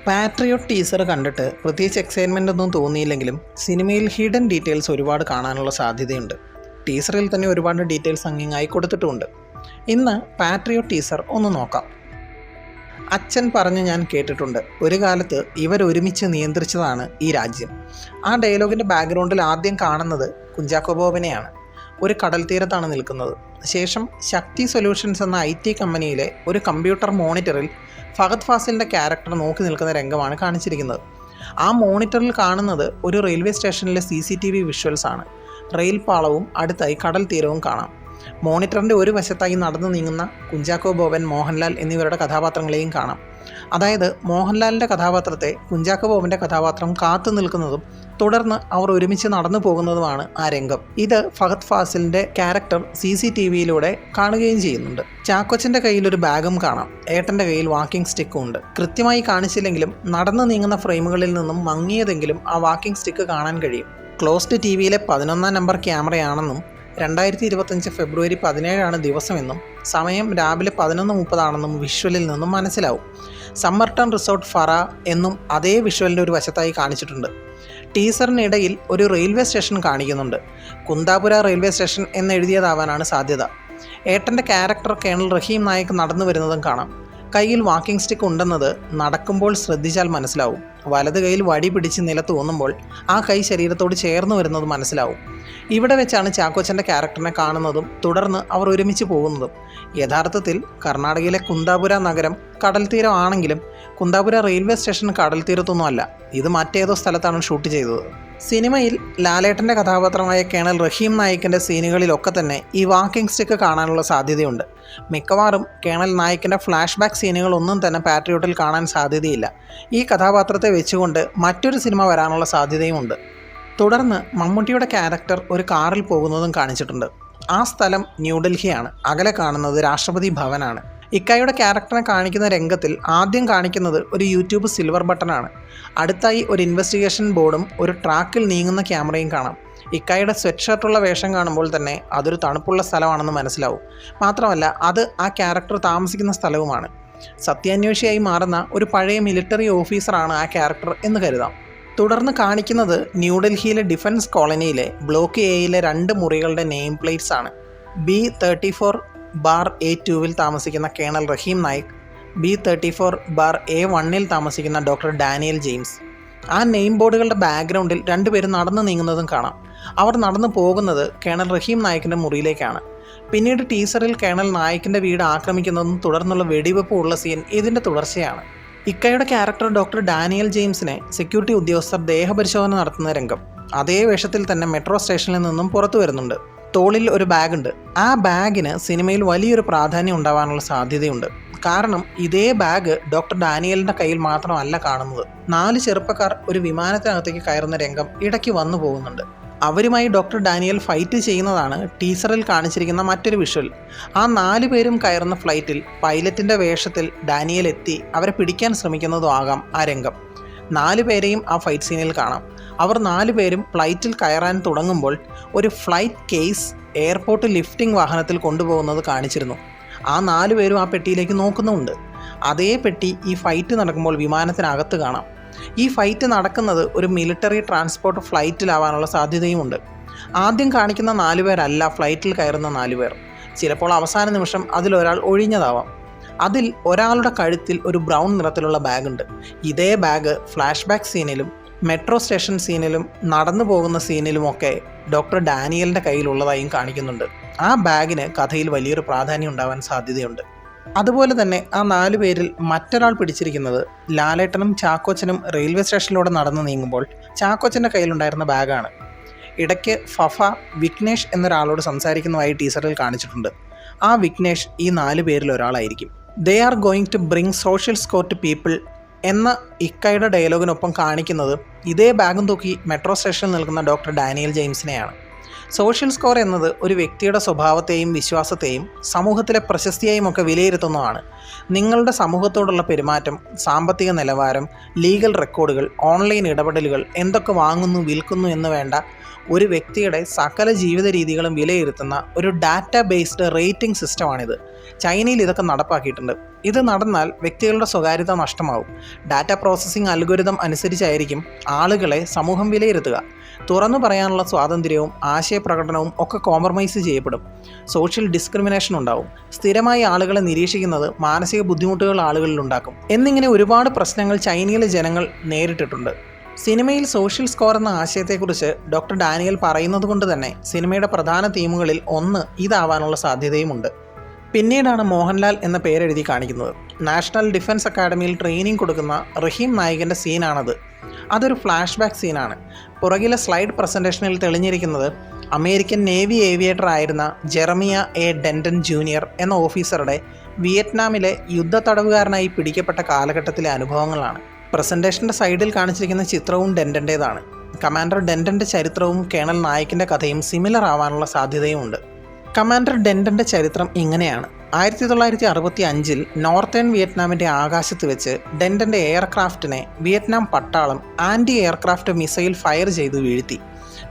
Patriot teaser കണ്ടിട്ട് പ്രത്യേകിച്ച് excitement ഒന്നും തോന്നിയില്ലെങ്കിലും സിനിമയിൽ ഹിഡൻ ഡീറ്റെയിൽസ് ഒരുപാട് കാണാനുള്ള സാധ്യതയുണ്ട്. ടീസറിൽ തന്നെ ഒരുപാട് ഡീറ്റെയിൽസ് അങ്ങിങ്ങായി കൊടുത്തിട്ടുമുണ്ട്. ഇന്ന് പാട്രിയോട്ട് ടീസർ ഒന്ന് നോക്കാം. അച്ഛൻ പറഞ്ഞ് ഞാൻ കേട്ടിട്ടുണ്ട്, ഒരു കാലത്ത് ഇവരൊരുമിച്ച് നിയന്ത്രിച്ചതാണ് ഈ രാജ്യം. ആ ഡയലോഗിൻ്റെ ബാക്ക്ഗ്രൗണ്ടിൽ ആദ്യം കാണുന്നത് കുഞ്ചാക്കോ ബോബനെയാണ്. ഒരു കടൽ തീരത്താണ് നിൽക്കുന്നത്. ശേഷം ശക്തി സൊല്യൂഷൻസ് എന്ന IT കമ്പനിയിലെ ഒരു കമ്പ്യൂട്ടർ മോണിറ്ററിൽ ഫഹദ് ഫാസിലിൻ്റെ ക്യാരക്ടർ നോക്കി നിൽക്കുന്ന രംഗമാണ് കാണിച്ചിരിക്കുന്നത്. ആ മോണിറ്ററിൽ കാണുന്നത് ഒരു റെയിൽവേ സ്റ്റേഷനിലെ CCTV വിഷ്വൽസ് ആണ്. റെയിൽ പാളവും അടുത്തായി കടൽ തീരവും കാണാം. മോണിറ്ററിൻ്റെ ഒരു വശത്തായി നടന്നു നീങ്ങുന്ന കുഞ്ചാക്കോ ബോബൻ, മോഹൻലാൽ എന്നിവരുടെ കഥാപാത്രങ്ങളെയും കാണാം. അതായത് മോഹൻലാലിൻ്റെ കഥാപാത്രത്തെ കുഞ്ചാക്കോ ബോബൻ്റെ കഥാപാത്രം കാത്തു നിൽക്കുന്നതും തുടർന്ന് അവർ ഒരുമിച്ച് നടന്നു പോകുന്നതുമാണ് ആ രംഗം. ഇത് ഫഹദ് ഫാസിലിൻ്റെ ക്യാരക്ടർ CCTVയിലൂടെ കാണുകയും ചെയ്യുന്നുണ്ട്. ചാക്കോച്ചൻ്റെ കയ്യിൽ ഒരു ബാഗും കാണാം. ഏട്ടൻ്റെ കയ്യിൽ വാക്കിംഗ് സ്റ്റിക്കും ഉണ്ട്. കൃത്യമായി കാണിച്ചില്ലെങ്കിലും നടന്നു നീങ്ങുന്ന ഫ്രെയിമുകളിൽ നിന്നും മങ്ങിയതെങ്കിലും ആ വാക്കിംഗ് സ്റ്റിക്ക് കാണാൻ കഴിയും. ക്ലോസ്ഡ് TVയിലെ 11ാം നമ്പർ ക്യാമറയാണെന്നും 2025 ഫെബ്രുവരി 17 ദിവസമെന്നും സമയം രാവിലെ 11:30 വിഷ്വലിൽ നിന്നും മനസ്സിലാവും. സമ്മർട്ടൺ റിസോർട്ട് ഫറ എന്നും അതേ വിഷ്വലിൻ്റെ ഒരു വശത്തായി കാണിച്ചിട്ടുണ്ട്. ടീസറിനിടയിൽ ഒരു റെയിൽവേ സ്റ്റേഷൻ കാണിക്കുന്നുണ്ട്. കുന്താപുര റെയിൽവേ സ്റ്റേഷൻ എന്നെഴുതിയതാവാനാണ് സാധ്യത. ഏട്ടൻ്റെ ക്യാരക്ടർ കേണൽ റഹീം നായക് നടന്നു വരുന്നതും കാണാം. കയ്യിൽ വാക്കിംഗ് സ്റ്റിക്ക് ഉണ്ടെന്നത് നടക്കുമ്പോൾ ശ്രദ്ധിച്ചാൽ മനസ്സിലാവും. വലത് കൈയിൽ വടി പിടിച്ച് നിലത്ത് ഊന്നുമ്പോൾ ആ കൈ ശരീരത്തോട് ചേർന്ന് വരുന്നത് മനസ്സിലാവും. ഇവിടെ വെച്ചാണ് ചാക്കോച്ചൻ്റെ ക്യാരക്ടറിനെ കാണുന്നതും തുടർന്ന് അവർ ഒരുമിച്ച് പോകുന്നതും. യഥാർത്ഥത്തിൽ കർണാടകയിലെ കുന്താപുര നഗരം കടൽ തീരം ആണെങ്കിലും കുന്താപുര റെയിൽവേ സ്റ്റേഷൻ കടൽ തീരത്തൊന്നുമല്ല. ഇത് മറ്റേതോ സ്ഥലത്താണ് ഷൂട്ട് ചെയ്തത്. സിനിമയിൽ ലാലേട്ടൻ്റെ കഥാപാത്രമായ കേണൽ റഹീം നായിക്കിൻ്റെ സീനുകളിലൊക്കെ തന്നെ ഈ വാക്കിംഗ് സ്റ്റിക്ക് കാണാനുള്ള സാധ്യതയുണ്ട്. മിക്കവാറും കേണൽ നായിക്കിൻ്റെ ഫ്ലാഷ് ബാക്ക് സീനുകളൊന്നും തന്നെ പാട്രിയോട്ടിൽ കാണാൻ സാധ്യതയില്ല. ഈ കഥാപാത്രത്തെ വെച്ചുകൊണ്ട് മറ്റൊരു സിനിമ വരാനുള്ള സാധ്യതയുമുണ്ട്. തുടർന്ന് മമ്മൂട്ടിയുടെ ക്യാരക്ടർ ഒരു കാറിൽ പോകുന്നതും കാണിച്ചിട്ടുണ്ട്. ആ സ്ഥലം ന്യൂഡൽഹിയാണ്. അകലെ കാണുന്നത് രാഷ്ട്രപതി ഭവനാണ്. ഇക്കായുടെ ക്യാരക്ടറിനെ കാണിക്കുന്ന രംഗത്തിൽ ആദ്യം കാണിക്കുന്നത് ഒരു യൂട്യൂബ് സിൽവർ ബട്ടണാണ്. അടുത്തായി ഒരു ഇൻവെസ്റ്റിഗേഷൻ ബോർഡും ഒരു ട്രാക്കിൽ നീങ്ങുന്ന ക്യാമറയും കാണാം. ഇക്കായുടെ സ്വെറ്റ് ഷർട്ടുള്ള വേഷം കാണുമ്പോൾ തന്നെ അതൊരു തണുപ്പുള്ള സ്ഥലമാണെന്ന് മനസ്സിലാവും. മാത്രമല്ല അത് ആ ക്യാരക്ടർ താമസിക്കുന്ന സ്ഥലവുമാണ്. സത്യാന്വേഷിയായി മാറുന്ന ഒരു പഴയ മിലിറ്ററി ഓഫീസറാണ് ആ ക്യാരക്ടർ എന്ന് കരുതാം. തുടർന്ന് കാണിക്കുന്നത് ന്യൂഡൽഹിയിലെ ഡിഫൻസ് കോളനിയിലെ ബ്ലോക്ക് Aയിലെ 2 മുറികളുടെ നെയിം പ്ലേറ്റ്സ് ആണ്. B34/A2 താമസിക്കുന്ന കേണൽ റഹീം നായിക്, B34/A1 താമസിക്കുന്ന ഡോക്ടർ ഡാനിയൽ ജെയിംസ്. ആ നെയിം ബോർഡുകളുടെ ബാക്ക്ഗ്രൗണ്ടിൽ 2 പേരും നടന്നു നീങ്ങുന്നതും കാണാം. അവർ നടന്നു പോകുന്നത് കേണൽ റഹീം നായിക്കിൻ്റെ മുറിയിലേക്കാണ്. പിന്നീട് ടീസറിൽ കേണൽ നായിക്കിൻ്റെ വീട് ആക്രമിക്കുന്നതും തുടർന്നുള്ള വെടിവെപ്പും ഉള്ള സീൻ ഇതിൻ്റെ തുടർച്ചയാണ്. ഇക്കയുടെ ക്യാരക്ടർ ഡോക്ടർ ഡാനിയൽ ജെയിംസിനെ സെക്യൂരിറ്റി ഉദ്യോഗസ്ഥർ ദേഹപരിശോധന നടത്തുന്ന രംഗം. അതേ വേഷത്തിൽ തന്നെ മെട്രോ സ്റ്റേഷനിൽ നിന്നും പുറത്തു വരുന്നുണ്ട്. തോളിൽ ഒരു ബാഗുണ്ട്. ആ ബാഗിന് സിനിമയിൽ വലിയൊരു പ്രാധാന്യം ഉണ്ടാവാനുള്ള സാധ്യതയുണ്ട്. കാരണം ഇതേ ബാഗ് ഡോക്ടർ ഡാനിയലിൻ്റെ കയ്യിൽ മാത്രമല്ല കാണുന്നത്. 4 ചെറുപ്പക്കാർ ഒരു വിമാനത്തിനകത്തേക്ക് കയറുന്ന രംഗം ഇടയ്ക്ക് വന്നു പോകുന്നുണ്ട്. അവരുമായി ഡോക്ടർ ഡാനിയൽ ഫൈറ്റ് ചെയ്യുന്നതാണ് ടീസറിൽ കാണിച്ചിരിക്കുന്ന മറ്റൊരു വിഷ്വൽ. ആ 4 പേരും കയറുന്ന ഫ്ലൈറ്റിൽ പൈലറ്റിൻ്റെ വേഷത്തിൽ ഡാനിയൽ എത്തി അവരെ പിടിക്കാൻ ശ്രമിക്കുന്നതും ആകാം ആ രംഗം. 4 പേരെയും ആ ഫൈറ്റ് സീനിൽ കാണാം. അവർ 4 പേരും ഫ്ലൈറ്റിൽ കയറാൻ തുടങ്ങുമ്പോൾ ഒരു ഫ്ലൈറ്റ് കേസ് എയർപോർട്ട് ലിഫ്റ്റിംഗ് വാഹനത്തിൽ കൊണ്ടുപോകുന്നത് കാണിച്ചിരുന്നു. ആ 4 പേരും ആ പെട്ടിയിലേക്ക് നോക്കുന്നുമുണ്ട്. അതേ പെട്ടി ഈ ഫൈറ്റ് നടക്കുമ്പോൾ വിമാനത്തിനകത്ത് കാണാം. ഈ ഫൈറ്റ് നടക്കുന്നത് ഒരു മിലിറ്ററി ട്രാൻസ്പോർട്ട് ഫ്ലൈറ്റിലാവാനുള്ള സാധ്യതയുമുണ്ട്. ആദ്യം കാണിക്കുന്ന 4 പേരല്ല ഫ്ലൈറ്റിൽ കയറുന്ന 4 പേർ. ചിലപ്പോൾ അവസാന നിമിഷം അതിലൊരാൾ ഒഴിഞ്ഞതാവാം. അതിൽ ഒരാളുടെ കഴുത്തിൽ ഒരു ബ്രൗൺ നിറത്തിലുള്ള ബാഗുണ്ട്. ഇതേ ബാഗ് ഫ്ലാഷ് ബാക്ക് സീനിലും മെട്രോ സ്റ്റേഷൻ സീനിലും നടന്നു പോകുന്ന സീനിലുമൊക്കെ ഡോക്ടർ ഡാനിയലിൻ്റെ കയ്യിലുള്ളതായും കാണിക്കുന്നുണ്ട്. ആ ബാഗിന് കഥയിൽ വലിയൊരു പ്രാധാന്യം ഉണ്ടാവാൻ സാധ്യതയുണ്ട്. അതുപോലെ തന്നെ ആ 4 പേരിൽ മറ്റൊരാൾ പിടിച്ചിരിക്കുന്നത് ലാലേട്ടനും ചാക്കോച്ചനും റെയിൽവേ സ്റ്റേഷനിലൂടെ നടന്നു നീങ്ങുമ്പോൾ ചാക്കോച്ചൻ്റെ കയ്യിലുണ്ടായിരുന്ന ബാഗാണ്. ഇടയ്ക്ക് ഫഫ വിഘ്നേഷ് എന്നൊരാളോട് സംസാരിക്കുന്നതായി ടീസറിൽ കാണിച്ചിട്ടുണ്ട്. ആ വിഘ്നേഷ് ഈ 4 പേരിൽ ഒരാളായിരിക്കും. They are going to bring social score to people എന്ന ഇക്കയുടെ ഡയലോഗിനൊപ്പം കാണിക്കുന്നത് ഇതേ ബാഗും തൂക്കി മെട്രോ സ്റ്റേഷനിൽ നിൽക്കുന്ന ഡോക്ടർ ഡാനിയൽ ജെയിംസിനെയാണ്. സോഷ്യൽ സ്കോർ എന്നത് ഒരു വ്യക്തിയുടെ സ്വഭാവത്തെയും വിശ്വാസത്തെയും സമൂഹത്തിലെ പ്രശസ്തിയെയും ഒക്കെ വിലയിരുത്തുന്നതാണ്. നിങ്ങളുടെ സമൂഹത്തോടുള്ള പെരുമാറ്റം, സാമ്പത്തിക നിലവാരം, ലീഗൽ റെക്കോർഡുകൾ, ഓൺലൈൻ ഇടപെടലുകൾ, എന്തൊക്കെ വാങ്ങുന്നു വിൽക്കുന്നു എന്ന് വേണ്ട ഒരു വ്യക്തിയുടെ സകല ജീവിത രീതികളും വിലയിരുത്തുന്ന ഒരു ഡാറ്റ ബേസ്ഡ് റേറ്റിംഗ് സിസ്റ്റമാണിത്. ചൈനയിൽ ഇതൊക്കെ നടപ്പാക്കിയിട്ടുണ്ട്. ഇത് നടന്നാൽ വ്യക്തികളുടെ സ്വകാര്യത നഷ്ടമാവും. ഡാറ്റ പ്രോസസ്സിംഗ് അൽഗോരിതം അനുസരിച്ചായിരിക്കും ആളുകളെ സമൂഹം വിലയിരുത്തുക. തുറന്നു പറയാനുള്ള സ്വാതന്ത്ര്യവും ആശയപ്രകടനവും ഒക്കെ കോംപ്രമൈസ് ചെയ്യപ്പെടും. സോഷ്യൽ ഡിസ്ക്രിമിനേഷൻ ഉണ്ടാവും. സ്ഥിരമായി ആളുകളെ നിരീക്ഷിക്കുന്നത് മാനസിക ബുദ്ധിമുട്ടുകൾ ആളുകളിൽ ഉണ്ടാക്കും. എന്നിങ്ങനെ ഒരുപാട് പ്രശ്നങ്ങൾ ചൈനയിലെ ജനങ്ങൾ നേരിട്ടിട്ടുണ്ട്. സിനിമയിൽ സോഷ്യൽ സ്കോർ എന്ന ആശയത്തെക്കുറിച്ച് ഡോക്ടർ ഡാനിയൽ പറയുന്നത് കൊണ്ട് തന്നെ സിനിമയുടെ പ്രധാന തീമുകളിൽ ഒന്ന് ഇതാവാനുള്ള സാധ്യതയുമുണ്ട്. പിന്നീടാണ് മോഹൻലാൽ എന്ന പേരെഴുതി കാണിക്കുന്നത്. നാഷണൽ ഡിഫൻസ് അക്കാഡമിയിൽ ട്രെയിനിങ് കൊടുക്കുന്ന റഹീം നായികൻ്റെ സീനാണത്. അതൊരു ഫ്ലാഷ് ബാക്ക് സീനാണ്. പുറകിലെ സ്ലൈഡ് പ്രസൻറ്റേഷനിൽ തെളിഞ്ഞിരിക്കുന്നത് അമേരിക്കൻ നേവി ഏവിയേറ്റർ ആയിരുന്ന ജെറമിയ എ ഡെൻറ്റൺ ജൂനിയർ എന്ന ഓഫീസറുടെ വിയറ്റ്നാമിലെ യുദ്ധ തടവുകാരനായി പിടിക്കപ്പെട്ട കാലഘട്ടത്തിലെ അനുഭവങ്ങളാണ്. പ്രസൻറ്റേഷൻ്റെ സൈഡിൽ കാണിച്ചിരിക്കുന്ന ചിത്രവും ഡെൻറ്റൻ്റേതാണ്. കമാൻഡർ ഡെൻറ്റൻ്റെ ചരിത്രവും കേണൽ നായിക്കിൻ്റെ കഥയും സിമിലർ ആവാനുള്ള സാധ്യതയുമുണ്ട്. കമാൻഡർ ഡെൻറ്റൻ്റെ ചരിത്രം ഇങ്ങനെയാണ്. 1965 നോർത്തേൺ വിയറ്റ്നാമിൻ്റെ ആകാശത്ത് വെച്ച് ഡെൻറ്റൻ്റെ എയർക്രാഫ്റ്റിനെ വിയറ്റ്നാം പട്ടാളം ആൻറ്റി എയർക്രാഫ്റ്റ് മിസൈൽ ഫയർ ചെയ്ത് വീഴ്ത്തി.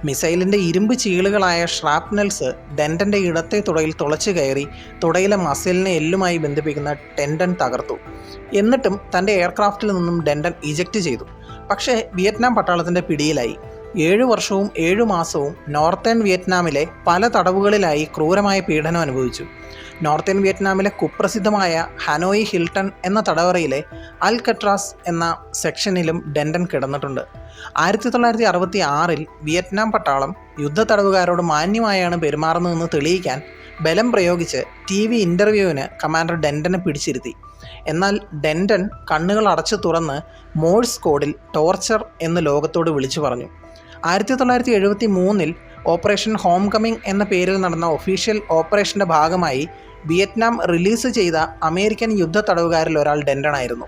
മിസൈലിൻ്റെ ഇരുമ്പ് ചീളുകളായ ഷ്രാപ്നൽസ് ഡെൻറ്റൻ്റെ ഇടത്തെ തുടയിൽ തുളച്ചു കയറി തുടയിലെ മസിലിനെ എല്ലുമായി ബന്ധിപ്പിക്കുന്ന ടെൻഡൻ തകർത്തു. എന്നിട്ടും തൻ്റെ എയർക്രാഫ്റ്റിൽ നിന്നും ഡെൻറ്റൻ ഇജക്റ്റ് ചെയ്തു. പക്ഷേ വിയറ്റ്നാം പട്ടാളത്തിൻ്റെ പിടിയിലായി. 7 വർഷവും 7 മാസവും നോർത്തേൺ വിയറ്റ്നാമിലെ പല തടവുകളിലായി ക്രൂരമായ പീഡനം അനുഭവിച്ചു. നോർത്തേൺ വിയറ്റ്നാമിലെ കുപ്രസിദ്ധമായ ഹനോയി ഹിൽട്ടൺ എന്ന തടവറയിലെ അൽകട്രാസ് എന്ന സെക്ഷനിലും ഡെൻറ്റൻ കിടന്നിട്ടുണ്ട്. 1966 വിയറ്റ്നാം പട്ടാളം യുദ്ധ തടവുകാരോട് മാന്യമായാണ് പെരുമാറുന്നതെന്ന് തെളിയിക്കാൻ ബലം പ്രയോഗിച്ച് TV ഇൻ്റർവ്യൂവിന് കമാൻഡർ ഡെൻറ്റനെ പിടിച്ചിരുത്തി. എന്നാൽ ഡെൻറ്റൻ കണ്ണുകൾ അടച്ചു തുറന്ന് മോഴ്സ് കോഡിൽ ടോർച്ചർ എന്ന് ലോകത്തോട് വിളിച്ചു പറഞ്ഞു. 1973 ഓപ്പറേഷൻ ഹോം കമ്മിങ് എന്ന പേരിൽ നടന്ന ഒഫീഷ്യൽ ഓപ്പറേഷൻ്റെ ഭാഗമായി വിയറ്റ്നാം റിലീസ് ചെയ്ത അമേരിക്കൻ യുദ്ധ തടവുകാരിൽ ഒരാൾ ഡെൻറ്റനായിരുന്നു.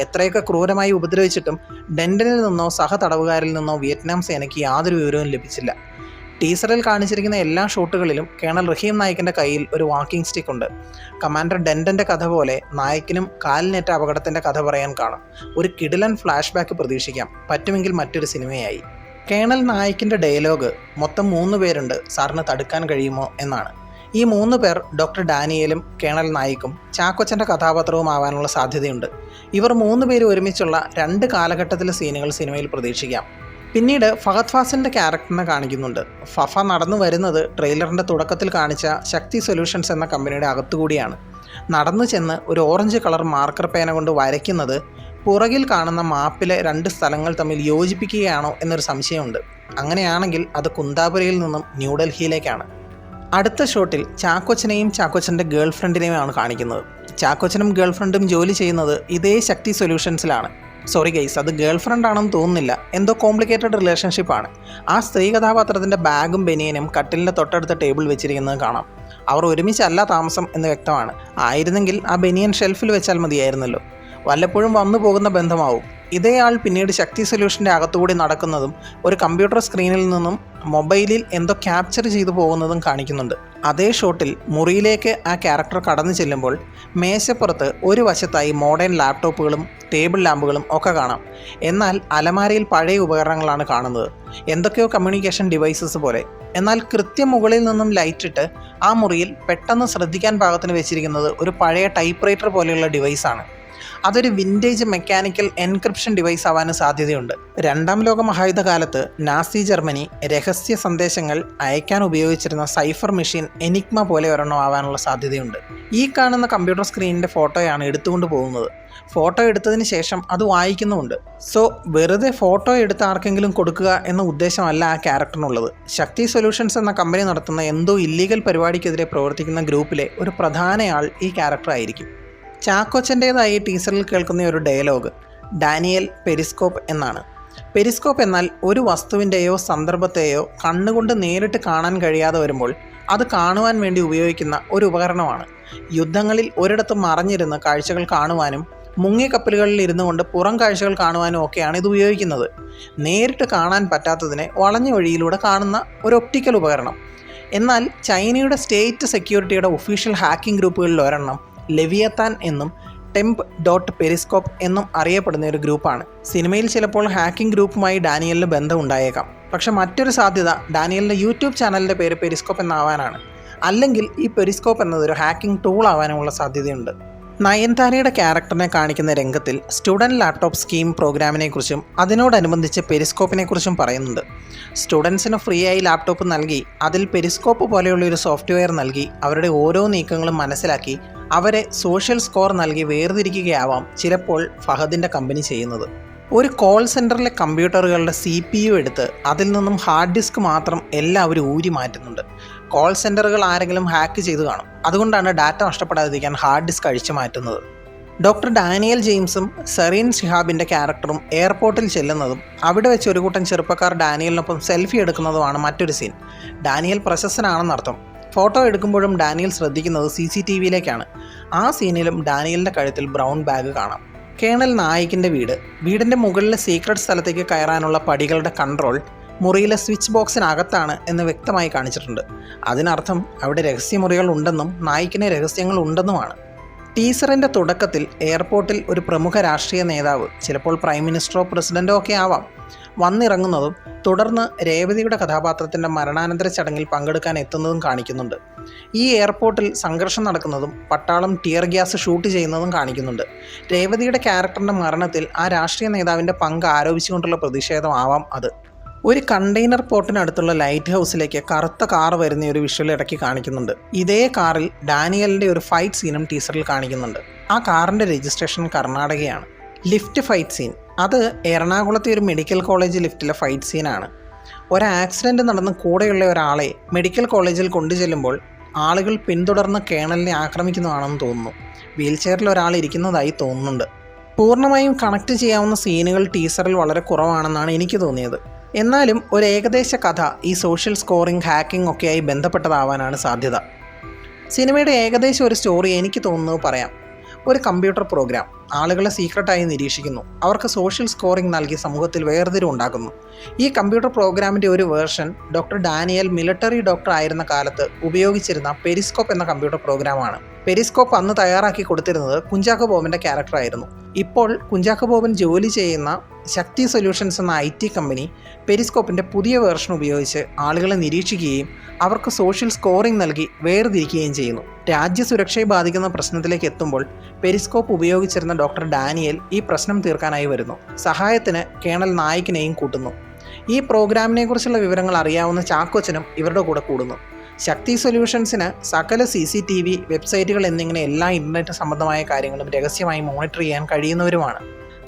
എത്രയൊക്കെ ക്രൂരമായി ഉപദ്രവിച്ചിട്ടും ഡെൻറ്റനിൽ നിന്നോ സഹ തടവുകാരിൽ നിന്നോ വിയറ്റ്നാം സേനയ്ക്ക് യാതൊരു വിവരവും ലഭിച്ചില്ല. ടീസറിൽ കാണിച്ചിരിക്കുന്ന എല്ലാ ഷോട്ടുകളിലും കേണൽ റഹീം നായിക്കിൻ്റെ കയ്യിൽ ഒരു വാക്കിംഗ് സ്റ്റിക്ക് ഉണ്ട്. കമാൻഡർ ഡെൻറ്റൻ്റെ കഥ പോലെ നായിക്കിനും കാലിനേറ്റ അപകടത്തിൻ്റെ കഥ പറയാൻ കാണും. ഒരു കിടിലൻ ഫ്ലാഷ് ബാക്ക് പ്രതീക്ഷിക്കാം. പറ്റുമെങ്കിൽ മറ്റൊരു സിനിമയായി. കേണൽ നായിക്കിൻ്റെ ഡയലോഗ് മൊത്തം 3 പേരുണ്ട്, സാറിന് തടുക്കാൻ കഴിയുമോ എന്നാണ്. ഈ 3 പേർ ഡോക്ടർ ഡാനിയലും കേണൽ നായിക്കും ചാക്കോച്ചൻ്റെ കഥാപാത്രവും ആവാനുള്ള സാധ്യതയുണ്ട്. ഇവർ 3 പേര് ഒരുമിച്ചുള്ള 2 കാലഘട്ടത്തിലെ സീനുകൾ സിനിമയിൽ പ്രതീക്ഷിക്കാം. പിന്നീട് ഫഹദ് ഫാസിലിൻ്റെ ക്യാരക്ടറിനെ കാണിക്കുന്നുണ്ട്. ഫഫ നടന്നു വരുന്നത് ട്രെയിലറിൻ്റെ തുടക്കത്തിൽ കാണിച്ച ശക്തി സൊല്യൂഷൻസ് എന്ന കമ്പനിയുടെ അകത്തുകൂടിയാണ്. നടന്നു ചെന്ന് ഒരു ഓറഞ്ച് കളർ മാർക്കർ പേന കൊണ്ട് വരയ്ക്കുന്നത് പുറകിൽ കാണുന്ന മാപ്പിലെ 2 സ്ഥലങ്ങൾ തമ്മിൽ യോജിപ്പിക്കുകയാണോ എന്നൊരു സംശയമുണ്ട്. അങ്ങനെയാണെങ്കിൽ അത് കുന്താപുരയിൽ നിന്നും ന്യൂഡൽഹിയിലേക്കാണ്. അടുത്ത ഷോട്ടിൽ ചാക്കോച്ചനെയും ചാക്കോച്ചൻ്റെ ഗേൾ ഫ്രണ്ടിനെയുമാണ് കാണിക്കുന്നത്. ചാക്കോച്ചനും ഗേൾ ഫ്രണ്ടും ജോലി ചെയ്യുന്നത് ഇതേ ശക്തി സൊല്യൂഷൻസിലാണ്. സോറി ഗൈസ്, അത് ഗേൾ ഫ്രണ്ട് ആണെന്ന് തോന്നുന്നില്ല, എന്തോ കോംപ്ലിക്കേറ്റഡ് റിലേഷൻഷിപ്പാണ്. ആ സ്ത്രീ കഥാപാത്രത്തിൻ്റെ ബാഗും ബനിയനും കട്ടിലിൻ്റെ തൊട്ടടുത്ത ടേബിൾ വെച്ചിരിക്കുന്നത് കാണാം. അവർ ഒരുമിച്ചല്ല താമസം എന്ന് വ്യക്തമാണ്. ആയിരുന്നെങ്കിൽ ആ ബനിയൻ ഷെൽഫിൽ വെച്ചാൽ മതിയായിരുന്നല്ലോ. വല്ലപ്പോഴും വന്നു പോകുന്ന ബന്ധമാവും. ഇതേ ആൾ പിന്നീട് ശക്തി സൊല്യൂഷൻ്റെ അകത്തുകൂടി നടക്കുന്നതും ഒരു കമ്പ്യൂട്ടർ സ്ക്രീനിൽ നിന്നും മൊബൈലിൽ എന്തോ ക്യാപ്ചർ ചെയ്തു പോകുന്നതും കാണിക്കുന്നുണ്ട്. അതേ ഷോട്ടിൽ മുറിയിലേക്ക് ആ ക്യാരക്ടർ കടന്നു ചെല്ലുമ്പോൾ മേശപ്പുറത്ത് ഒരു വശത്തായി മോഡേൺ ലാപ്ടോപ്പുകളും ടേബിൾ ലാമ്പുകളും ഒക്കെ കാണാം. എന്നാൽ അലമാരയിൽ പഴയ ഉപകരണങ്ങളാണ് കാണുന്നത്, എന്തൊക്കെയോ കമ്മ്യൂണിക്കേഷൻ ഡിവൈസസ് പോലെ. എന്നാൽ കൃത്യം മുകളിൽ നിന്നും ലൈറ്റിട്ട് ആ മുറിയിൽ പെട്ടെന്ന് ശ്രദ്ധിക്കാൻ പാകത്തിന് വെച്ചിരിക്കുന്നത് ഒരു പഴയ ടൈപ്പ് റൈറ്റർ പോലെയുള്ള ഡിവൈസാണ്. അതൊരു വിൻറ്റേജ് മെക്കാനിക്കൽ എൻക്രിപ്ഷൻ ഡിവൈസ് ആവാനും സാധ്യതയുണ്ട്. 2ാം ലോക മഹായുദ്ധകാലത്ത് നാസി ജർമ്മനി രഹസ്യ സന്ദേശങ്ങൾ അയക്കാൻ ഉപയോഗിച്ചിരുന്ന സൈഫർ മെഷീൻ എനിഗ്മ പോലെ ഒരെണ്ണം ആവാനുള്ള സാധ്യതയുണ്ട്. ഈ കാണുന്ന കമ്പ്യൂട്ടർ സ്ക്രീനിൻ്റെ ഫോട്ടോയാണ് എടുത്തുകൊണ്ട് പോകുന്നത്. ഫോട്ടോ എടുത്തതിന് ശേഷം അത് വായിക്കുന്നുമുണ്ട്. സോ വെറുതെ ഫോട്ടോ എടുത്ത് ആർക്കെങ്കിലും കൊടുക്കുക എന്ന ഉദ്ദേശമല്ല ആ ക്യാരക്ടറിനുള്ളത്. ശക്തി സൊല്യൂഷൻസ് എന്ന കമ്പനി നടത്തുന്ന എന്തോ ഇല്ലീഗൽ പരിപാടിക്കെതിരെ പ്രവർത്തിക്കുന്ന ഗ്രൂപ്പിലെ ഒരു പ്രധാനയാൾ ഈ ക്യാരക്ടർ ആയിരിക്കും. ചാക്കോച്ചൻ്റേതായി ടീസറിൽ കേൾക്കുന്ന ഒരു ഡയലോഗ് ഡാനിയൽ പെരിസ്കോപ്പ് എന്നാണ്. പെരിസ്കോപ്പ് എന്നാൽ ഒരു വസ്തുവിൻ്റെയോ സന്ദർഭത്തെയോ കണ്ണുകൊണ്ട് നേരിട്ട് കാണാൻ കഴിയാതെ വരുമ്പോൾ അത് കാണുവാൻ വേണ്ടി ഉപയോഗിക്കുന്ന ഒരു ഉപകരണമാണ്. യുദ്ധങ്ങളിൽ ഒരിടത്തും മറഞ്ഞിരുന്ന് കാഴ്ചകൾ കാണുവാനും മുങ്ങിയ കപ്പലുകളിൽ ഇരുന്നു കൊണ്ട് പുറം കാഴ്ചകൾ കാണുവാനും ഒക്കെയാണ് ഇത് ഉപയോഗിക്കുന്നത്. നേരിട്ട് കാണാൻ പറ്റാത്തതിനെ വളഞ്ഞ വഴിയിലൂടെ കാണുന്ന ഒരു ഒപ്റ്റിക്കൽ ഉപകരണം. എന്നാൽ ചൈനയുടെ സ്റ്റേറ്റ് സെക്യൂരിറ്റിയുടെ ഒഫീഷ്യൽ ഹാക്കിംഗ് ഗ്രൂപ്പുകളിൽ ഒരെണ്ണം ലെവിയത്താൻ എന്നും temp.periscope എന്നും അറിയപ്പെടുന്ന ഒരു ഗ്രൂപ്പാണ്. സിനിമയിൽ ചിലപ്പോൾ ഹാക്കിംഗ് ഗ്രൂപ്പുമായി ഡാനിയലിന് ബന്ധം ഉണ്ടായേക്കാം. പക്ഷെ മറ്റൊരു സാധ്യത ഡാനിയലിൻ്റെ യൂട്യൂബ് ചാനലിൻ്റെ പേര് പെരിസ്കോപ്പ് എന്നാവാനാണ്. അല്ലെങ്കിൽ ഈ പെരിസ്കോപ്പ് എന്നതൊരു ഹാക്കിംഗ് ടൂൾ ആവാനുമുള്ള സാധ്യതയുണ്ട്. നയൻതാരയുടെ ക്യാരക്ടറിനെ കാണിക്കുന്ന രംഗത്തിൽ സ്റ്റുഡൻറ് ലാപ്ടോപ്പ് സ്കീം പ്രോഗ്രാമിനെക്കുറിച്ചും അതിനോടനുബന്ധിച്ച് പെരിസ്കോപ്പിനെക്കുറിച്ചും പറയുന്നുണ്ട്. സ്റ്റുഡൻസിന് ഫ്രീ ആയി ലാപ്ടോപ്പ് നൽകി അതിൽ പെരിസ്കോപ്പ് പോലെയുള്ള ഒരു സോഫ്റ്റ്വെയർ നൽകി അവരുടെ ഓരോ നീക്കങ്ങളും മനസ്സിലാക്കി അവരെ സോഷ്യൽ സ്കോർ നൽകി വേർതിരിക്കുകയാവാം ചിലപ്പോൾ ഫഹദിൻ്റെ കമ്പനി ചെയ്യുന്നത്. ഒരു കോൾ സെൻറ്ററിലെ കമ്പ്യൂട്ടറുകളുടെ CPU എടുത്ത് അതിൽ നിന്നും ഹാർഡ് ഡിസ്ക് മാത്രം എല്ലാവരും ഊരി മാറ്റുന്നുണ്ട്. കോൾ സെൻറ്ററുകൾ ആരെങ്കിലും ഹാക്ക് ചെയ്തു കാണും. അതുകൊണ്ടാണ് ഡാറ്റ നഷ്ടപ്പെടാതിരിക്കാൻ ഹാർഡ് ഡിസ്ക് അഴിച്ചു മാറ്റുന്നത്. ഡോക്ടർ ഡാനിയൽ ജെയിംസും സെറീൻ ഷിഹാബിൻ്റെ ക്യാരക്ടറും എയർപോർട്ടിൽ ചെല്ലുന്നതും അവിടെ വെച്ച് ഒരു കൂട്ടം ചെറുപ്പക്കാർ ഡാനിയലിനൊപ്പം സെൽഫി എടുക്കുന്നതുമാണ് മറ്റൊരു സീൻ. ഡാനിയൽ പ്രശസ്തനാണെന്നർത്ഥം. ഫോട്ടോ എടുക്കുമ്പോഴും ഡാനിയൽ ശ്രദ്ധിക്കുന്നത് CCTVയിലേക്കാണ്. ആ സീനിലും ഡാനിയലിൻ്റെ കഴുത്തിൽ ബ്രൗൺ ബാഗ് കാണാം. കേണൽ നായിക്കിൻ്റെ വീടിൻ്റെ മുകളിലെ സീക്രട്ട് സ്ഥലത്തേക്ക് കയറാനുള്ള പടികളുടെ കൺട്രോൾ മുറിയിലെ സ്വിച്ച് ബോക്സിനകത്താണ് എന്ന് വ്യക്തമായി കാണിച്ചിട്ടുണ്ട്. അതിനർത്ഥം അവിടെ രഹസ്യമുറികൾ ഉണ്ടെന്നും നായിക്കിന് രഹസ്യങ്ങൾ ഉണ്ടെന്നുമാണ്. ടീസറിൻ്റെ തുടക്കത്തിൽ എയർപോർട്ടിൽ ഒരു പ്രമുഖ രാഷ്ട്രീയ നേതാവ്, ചിലപ്പോൾ പ്രൈം മിനിസ്റ്ററോ പ്രസിഡൻറ്റോ ഒക്കെ ആവാം, വന്നിറങ്ങുന്നതും തുടർന്ന് രേവതിയുടെ കഥാപാത്രത്തിൻ്റെ മരണാനന്തര ചടങ്ങിൽ പങ്കെടുക്കാൻ എത്തുന്നതും കാണിക്കുന്നുണ്ട്. ഈ എയർപോർട്ടിൽ സംഘർഷം നടക്കുന്നതും പട്ടാളം ടിയർ ഗ്യാസ് ഷൂട്ട് ചെയ്യുന്നതും കാണിക്കുന്നുണ്ട്. രേവതിയുടെ ക്യാരക്ടറിൻ്റെ മരണത്തിൽ ആ രാഷ്ട്രീയ നേതാവിൻ്റെ പങ്ക് ആരോപിച്ചുകൊണ്ടുള്ള പ്രതിഷേധമാവാം അത്. ഒരു കണ്ടെയ്നർ പോർട്ടിനടുത്തുള്ള ലൈറ്റ് ഹൗസിലേക്ക് കറുത്ത കാർ വരുന്ന ഒരു വിഷ്വൽ ഇടയ്ക്ക് കാണിക്കുന്നുണ്ട്. ഇതേ കാറിൽ ഡാനിയലിൻ്റെ ഒരു ഫൈറ്റ് സീനും ടീസറിൽ കാണിക്കുന്നുണ്ട്. ആ കാറിൻ്റെ രജിസ്ട്രേഷൻ കർണാടകയാണ്. ലിഫ്റ്റ് ഫൈറ്റ് സീൻ അത് എറണാകുളത്തെ ഒരു മെഡിക്കൽ കോളേജ് ലിഫ്റ്റിലെ ഫൈറ്റ് സീനാണ്. ഒരു ആക്സിഡൻറ്റ് നടന്ന് കൂടെയുള്ള ഒരാളെ മെഡിക്കൽ കോളേജിൽ കൊണ്ടുചെല്ലുമ്പോൾ ആളുകൾ പിന്തുടർന്ന് കേണലിനെ ആക്രമിക്കുന്നതാണെന്ന് തോന്നുന്നു. വീൽ ചെയറിൽ ഒരാൾ ഇരിക്കുന്നതായി തോന്നുന്നുണ്ട്. പൂർണ്ണമായും കണക്ട് ചെയ്യാവുന്ന സീനുകൾ ടീസറിൽ വളരെ കുറവാണെന്നാണ് എനിക്ക് തോന്നിയത്. എന്നാലും ഒരു ഏകദേശ കഥ ഈ സോഷ്യൽ സ്കോറിംഗ്, ഹാക്കിംഗ് ഒക്കെയായി ബന്ധപ്പെട്ടതാവാനാണ് സാധ്യത. സിനിമയുടെ ഏകദേശം ഒരു സ്റ്റോറി എനിക്ക് തോന്നുന്നത് പറയാം. ഒരു കമ്പ്യൂട്ടർ പ്രോഗ്രാം ആളുകളെ സീക്രട്ടായി നിരീക്ഷിക്കുന്നു. അവർക്ക് സോഷ്യൽ സ്കോറിംഗ് നൽകി സമൂഹത്തിൽ വേർതിരിവ് ഉണ്ടാക്കുന്നു. ഈ കമ്പ്യൂട്ടർ പ്രോഗ്രാമിൻ്റെ ഒരു version doctor Daniel military doctor ആയിരുന്ന കാലത്ത് ഉപയോഗിച്ചിരുന്ന പെരിസ്കോപ്പ് എന്ന കമ്പ്യൂട്ടർ പ്രോഗ്രാമാണ്. പെരിസ്കോപ്പ് അന്ന് തയ്യാറാക്കി കൊടുത്തിരുന്നത് കുഞ്ചാക്കോ ബോബൻ്റെ ക്യാരക്ടറായിരുന്നു. ഇപ്പോൾ കുഞ്ചാക്കോ ബോബൻ ജോലി ചെയ്യുന്ന ശക്തി സൊല്യൂഷൻസ് എന്ന IT കമ്പനി പെരിസ്കോപ്പിൻ്റെ പുതിയ വേർഷൻ ഉപയോഗിച്ച് ആളുകളെ നിരീക്ഷിക്കുകയും അവർക്ക് സോഷ്യൽ സ്കോറിംഗ് നൽകി വേർതിരിക്കുകയും ചെയ്യുന്നു. രാജ്യസുരക്ഷയെ ബാധിക്കുന്ന പ്രശ്നത്തിലേക്ക് എത്തുമ്പോൾ പെരിസ്കോപ്പ് ഉപയോഗിച്ചിരുന്ന ഡോക്ടർ ഡാനിയൽ ഈ പ്രശ്നം തീർക്കാനായി വരുന്നു. സഹായത്തിന് കേണൽ നായിക്കിനെയും കൂട്ടുന്നു. ഈ പ്രോഗ്രാമിനെക്കുറിച്ചുള്ള വിവരങ്ങൾ അറിയാവുന്ന ചാക്കോച്ചനും ഇവരുടെ കൂടെ കൂടുന്നു. ശക്തി സൊല്യൂഷൻസിന് സകല CCTV, വെബ്സൈറ്റുകൾ എന്നിങ്ങനെ എല്ലാ ഇൻ്റർനെറ്റ് സംബന്ധമായ കാര്യങ്ങളും രഹസ്യമായി മോണിറ്റർ ചെയ്യാൻ കഴിയുന്നവരുമാണ്.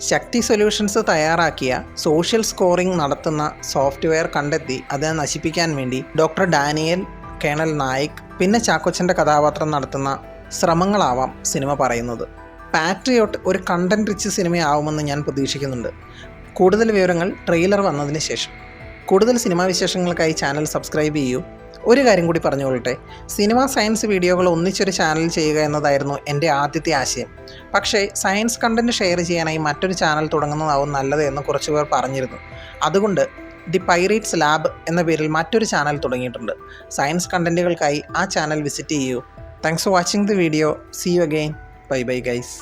ശക്തി സൊല്യൂഷൻസ് തയ്യാറാക്കിയ സോഷ്യൽ സ്കോറിംഗ് നടത്തുന്ന സോഫ്റ്റ്വെയർ കണ്ടെത്തി അതിനെ നശിപ്പിക്കാൻ വേണ്ടി ഡോക്ടർ ഡാനിയൽ, കേണൽ നായിക് പിന്നെ ചാക്കോച്ചൻ്റെ കഥാപാത്രം നടത്തുന്ന ശ്രമങ്ങളാവാം സിനിമ പറയുന്നത്. പാട്രിയോട്ട് ഒരു കണ്ടന്റ് റിച്ച് സിനിമയാവുമെന്ന് ഞാൻ പ്രതീക്ഷിക്കുന്നുണ്ട്. കൂടുതൽ വിവരങ്ങൾ ട്രെയിലർ വന്നതിന് ശേഷം. കൂടുതൽ സിനിമാ വിശേഷങ്ങൾക്കായി ചാനൽ സബ്സ്ക്രൈബ് ചെയ്യൂ. ഒരു കാര്യം കൂടി പറഞ്ഞുകൊള്ളട്ടെ, സിനിമ സയൻസ് വീഡിയോകൾ ഒന്നിച്ചൊരു ചാനൽ ചെയ്യുക എന്നതായിരുന്നു എൻ്റെ ആദ്യത്തെ ആശയം. പക്ഷേ സയൻസ് കണ്ടൻറ്റ് ഷെയർ ചെയ്യാനായി മറ്റൊരു ചാനൽ തുടങ്ങുന്നതാവും നല്ലത് എന്ന് കുറച്ച് പേർ പറഞ്ഞിരുന്നു. അതുകൊണ്ട് ദി പൈറേറ്റ്സ് ലാബ് എന്ന പേരിൽ മറ്റൊരു ചാനൽ തുടങ്ങിയിട്ടുണ്ട്. സയൻസ് കണ്ടൻറ്റുകൾക്കായി ആ ചാനൽ വിസിറ്റ് ചെയ്യൂ. Thanks for watching the video. See you again. Bye bye guys.